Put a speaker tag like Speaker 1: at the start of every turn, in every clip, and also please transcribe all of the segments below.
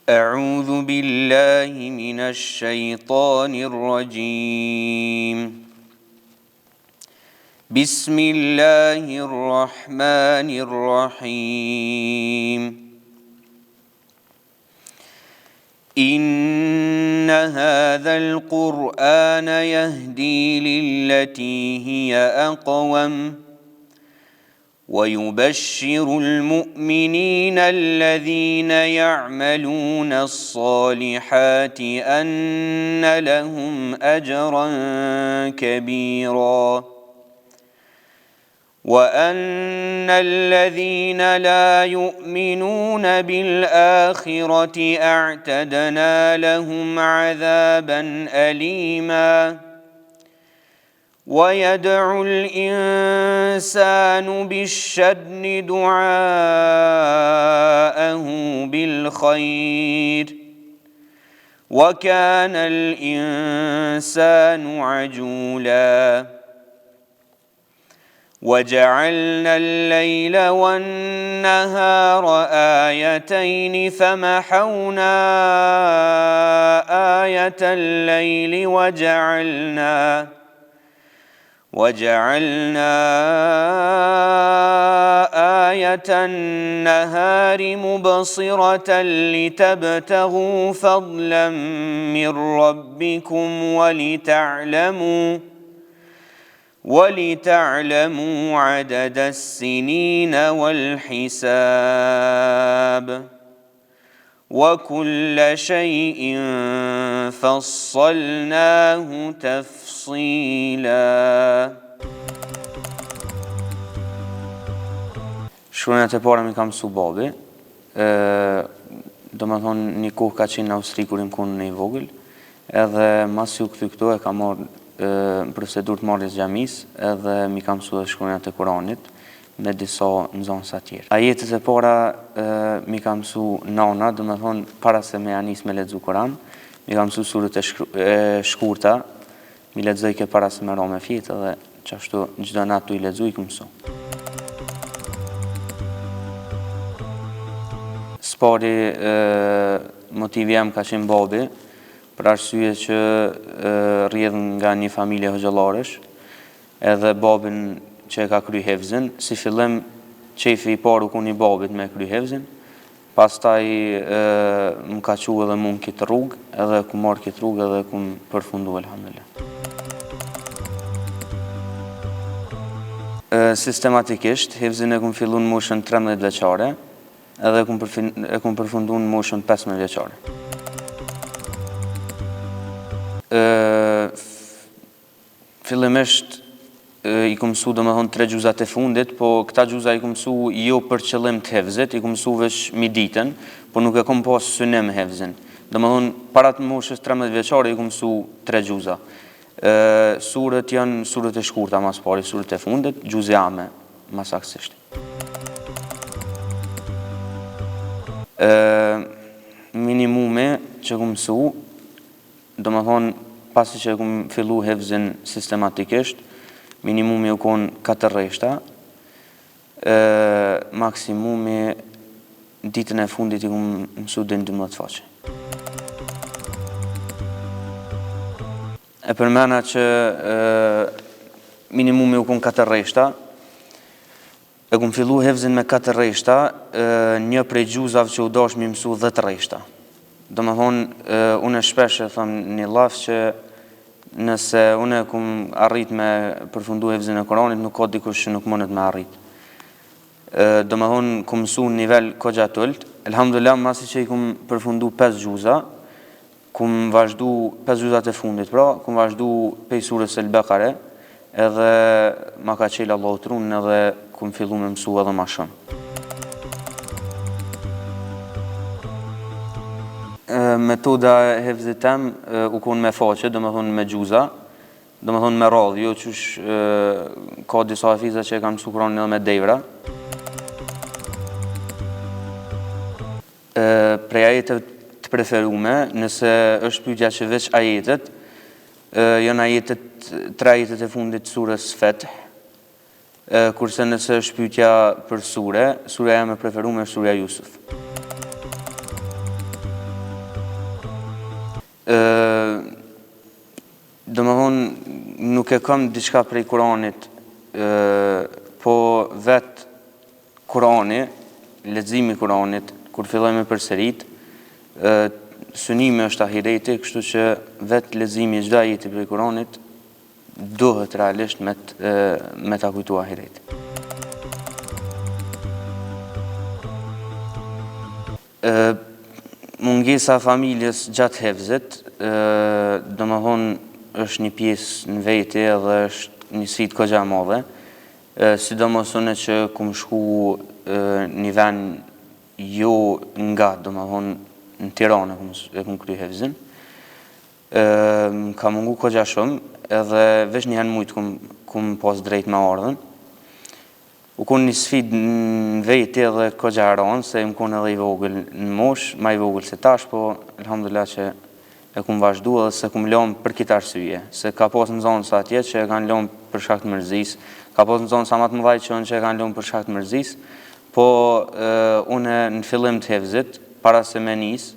Speaker 1: أعوذ بالله من الشيطان الرجيم بسم الله الرحمن الرحيم إن هذا القرآن يهدي للتي هي أقوم ويبشر المؤمنين الذين يعملون الصالحات أن لهم أجرا كبيرا وأن الذين لا يؤمنون بالآخرة أعتدنا لهم عذابا أليما ويدعو الإنسان بالشر دعاءه بالخير وكان الإنسان عجولا وجعلنا الليل والنهار آيتين فمحونا آية الليل وجعلنا آية النهار مبصرة لتبتغوا فضلا من ربكم ولتعلموا عدد السنين والحساب وكل شيء فصلناه تفصيلا. Shkronjat e para mi kam mësu babi, do me thonë një kohë ka qenë në Austri kur im konë në i vogël, edhe mas ju këthy këto e ka marrë procedur të marrjes xhamis, edhe mi kam mësu dhe shkronjat e Kuranit me disa nxënësa tjerë. Ajetet e para mi kam mësu nana, do me thonë para se me anis me lexu Kuran, mi kam mësu surët e shkurta, mi lexoj ke para se me ra me fjetë, edhe qashtu çdo natë tu i lexu i këmë mësu. Spari motivi jam ka qenë babi, për arsye që rrjedh nga një familje hoxhallaresh, edhe babin që e ka kry hefzin, si fillim qefi i parë u kun i babit me kry hefzin, pastaj më ka qu edhe mund këtë rrugë, edhe ku marrë këtë rrugë edhe ku më përfundu, elhamdulillah. Sistematikisht, hefzin e ku më fillu në moshën 13 vjeçare, edhe e ku më përfundu në moshën 15 vjeçare. Fillimisht i ku mësu do me thonë 3 gjuzat e fundit, po këta gjuza i ku mësu jo për qëllim të hefzit, i ku mësu vesh mi ditën, po nuk e kom pas synim hefzin. Do me thonë parat moshës 13 vjeçare i ku mësu 3 gjuza. Surët janë surët e shkurta mas pari, surët e fundit, gjuzë jame mas aksisht. Minimume që ku mësu, do me thonë pasi që ku më fillu hefzin sistematikisht, minimumi u konë 4 rreshta, maksimumi ditën e fundit i ku mësu dhe në 12 faqe. E përmena që minimumi u konë 4 rreshta, e ku më fillu hefzin me 4 rreshta, një prej gjuzave që u dash mi mësu 10 rreshta. Do me thonë, unë shpesh e thëmë një laf që nëse unë kum arrit me përfundu hefzin e Koranit, nuk ka dikush që nuk mundet me arrit. Do me thonë, kum mësu në nivel kogja tëlt, elhamdulillah, masi që i kum përfundu 5 gjuza, kum vazhdu 5 gjuzat e fundit, pra, kum vazhdu pej surës El Bekare, edhe ma ka qelë Allahu trunin, edhe kum fillu me mësu edhe ma shumë. Metoda e hefzit tem u konë me faqe, do me thonë me gjuza, do me thonë me radhë, jo qësh ka disa hafiza që e kam mësu Kuranin edhe me devra. Prej ajetet të preferume, nëse është pyetja që veç ajetet, janë ajetet, 3 ajetet e fundit surës Feth, kurse nëse është pyetja për sure, surja jam e preferuar është surja Yusuf. Domethënë nuk e kam diçka prej Kuranit, po vetë Kurani, leximi i Kuranit, kur filloj me përsërit, synimi është ahireti, kështu që vetë leximi i çdo ajeti prej Kuranit duhet realisht me ta kujtu ahireti. Mungesa familjes gjatë hevzit, domethënë është një pjesë në veti edhe është një sfidë kogja e madhe, sidomos unë që kum shku një vend jo nga, domethënë në Tiranë e kum kry hevzin, ka mungu kogja shumë edhe veç një herë mujt kum pas drejt me ardhen. U kon një sfidë në veti edhe kogja e ranë, se më kon edhe i vogël në mosh, ma i vogël se tash, po alhamdulillah që e kum vazhdu edhe se kum lëmë për këtë arsye, se ka pas në zonë sa atje që e kanë lëmë për shkak të mërzis, ka pas në zonë sa më të mëdhaj që e kanë lëmë për shkak të mërzis, po une në fillim të hevzit, para se me nis,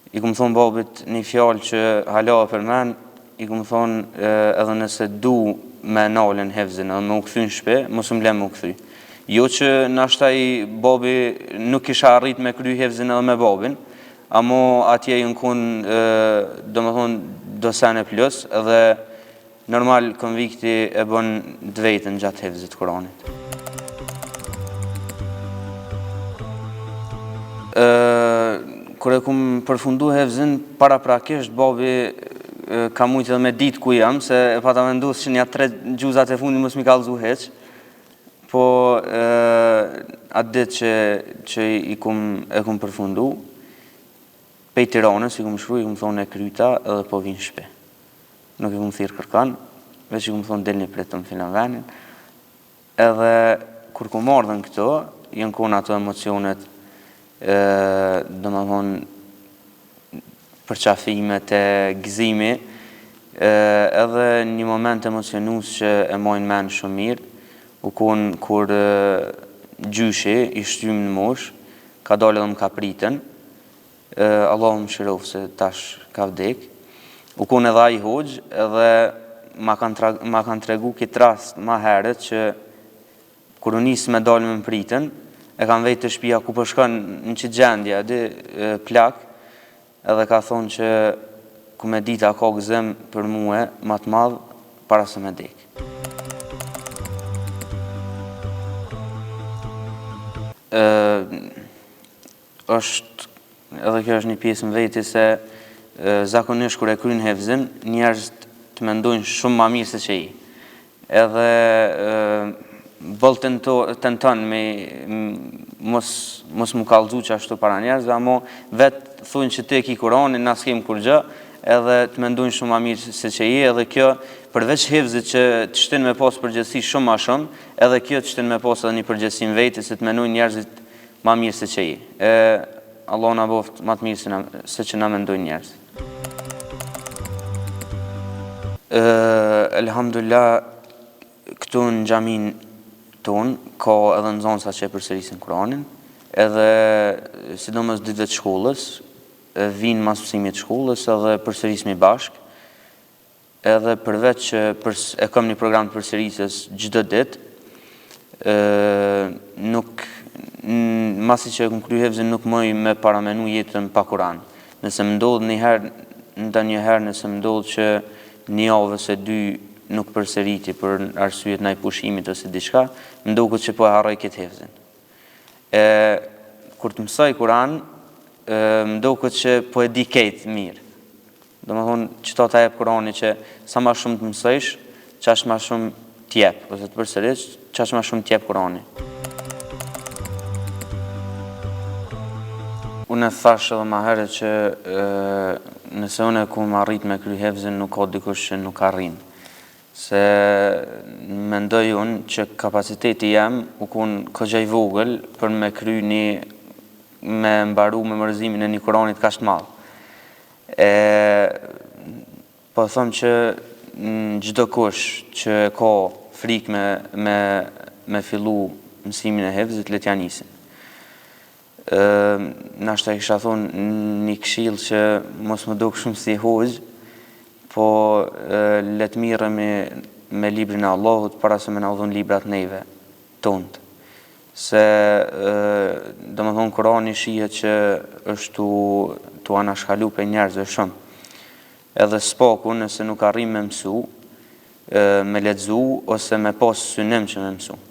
Speaker 1: i kum thonë babit një fjalë që hala për men, i kum thonë edhe nëse du me nalën hevzin edhe me u këthy në shpe, mos më lem me u këthy. Jo që nashtaj babi nuk isha arrit me kry hevzin edhe me babin, amo atje i në kun do sene plus edhe normal konvikti e bën dvejtën gjatë hevzit Kuranit. Kër e kum përfundu hevzin, para prakisht babi ka mujt edhe me ditë ku jam, se e pata vendus që nja 3 gjuzat e fundi mos mi kallzu heq, po atë ditë që e kum përfundu, pej Tiranës i kum shru, i kum thonë e kryta edhe po vinë shpe. Nuk i kum thirë kërkan, veç i kum thonë delni pritëm filan venin, edhe kur kum ardhen këto, jenë konë ato emocionet, domethënë përqafimet e gëzimi, edhe një moment emocionus që e mojnë men shumë mirë, u konë kur gjyshi i shtymë në mosh, ka dalë edhe më ka pritën, Allah më shirov se tash ka vdek, u konë edhe a i hoxh, edhe ma kanë tregu këtë rast ma herët që kur u nisë me dalë me më pritën, e kanë vejtë të shpia ku përshkon në që gjendja, plak, edhe ka thonë që ku me dita ka gëzim për muë ma të madhë para se me dek. Edhe kjo është një pjesë në veti se zakonisht kër e kryin hevzin, njerëz të mendojnë shumë ma mirë se që i. Edhe bëllë tenton me mos më kallëzu që ashtu para njerëzve, amo vetë thunë që te ki Kuranin, na s'kem kur gjë, edhe të mendojnë shumë ma mirë se që i, edhe kjo përveç hevzit që të shtin me pas përgjësi shumë ma shumë, edhe kjo të shtin me pas edhe një përgjësi në veti se të mendojnë njerëzit ma mirë se që i. Allah na boft ma të mirë se që na mendojnë njerëzit. Elhamdulillah, këtu në xhamin ton, ka edhe në zonësa që e përsërisin Kuranin, edhe sidomos ditëve të shkollës, vinë mas mësimit të shkollës edhe përsërismi bashk, edhe përveç që e kam një program të përsërisës çdo ditë, nuk, masi që e kum kry hevzin nuk mëj me paramenu jetën pa Kuran. Nëse më ndodh ndonjëherë nëse më ndodh që një javë ose 2 nuk përsëriti për arsyet ndaj pushimit ose diçka, më duket që po e harroj këtë hevzin. Kur të mësoj Kur'an, më duket që po e di këtë mirë. Domethënë çto ta jep Kur'ani që sa më shumë të mësojsh, çaq më shumë të jep, ose të përsërish, çaq më shumë të jep Kur'ani. Unë e thash edhe ma herët që nëse unë e kum arrit me kry hevzin, nuk ka dikush që nuk arrin. Se mendoj unë që kapaciteti jem u kun kogja i vogël për me kry me mbaru me mërzimin e një Kuranit kaq të madh. Po thom që çdo kush që ka frikë me fillu mësimin e hevzit, le t'ja nisin. nashta kisha thonë një këshill që mos më duk shumë si hoxh, po le të miremi me librin e Allahut para se me na dhun librat neve tonë. Se domethënë Kurani shihet që është tu anashkalu për njerëzve shumë. Edhe spaku nëse nuk arrim me mësu, me lexu ose me pas synim që me mësu.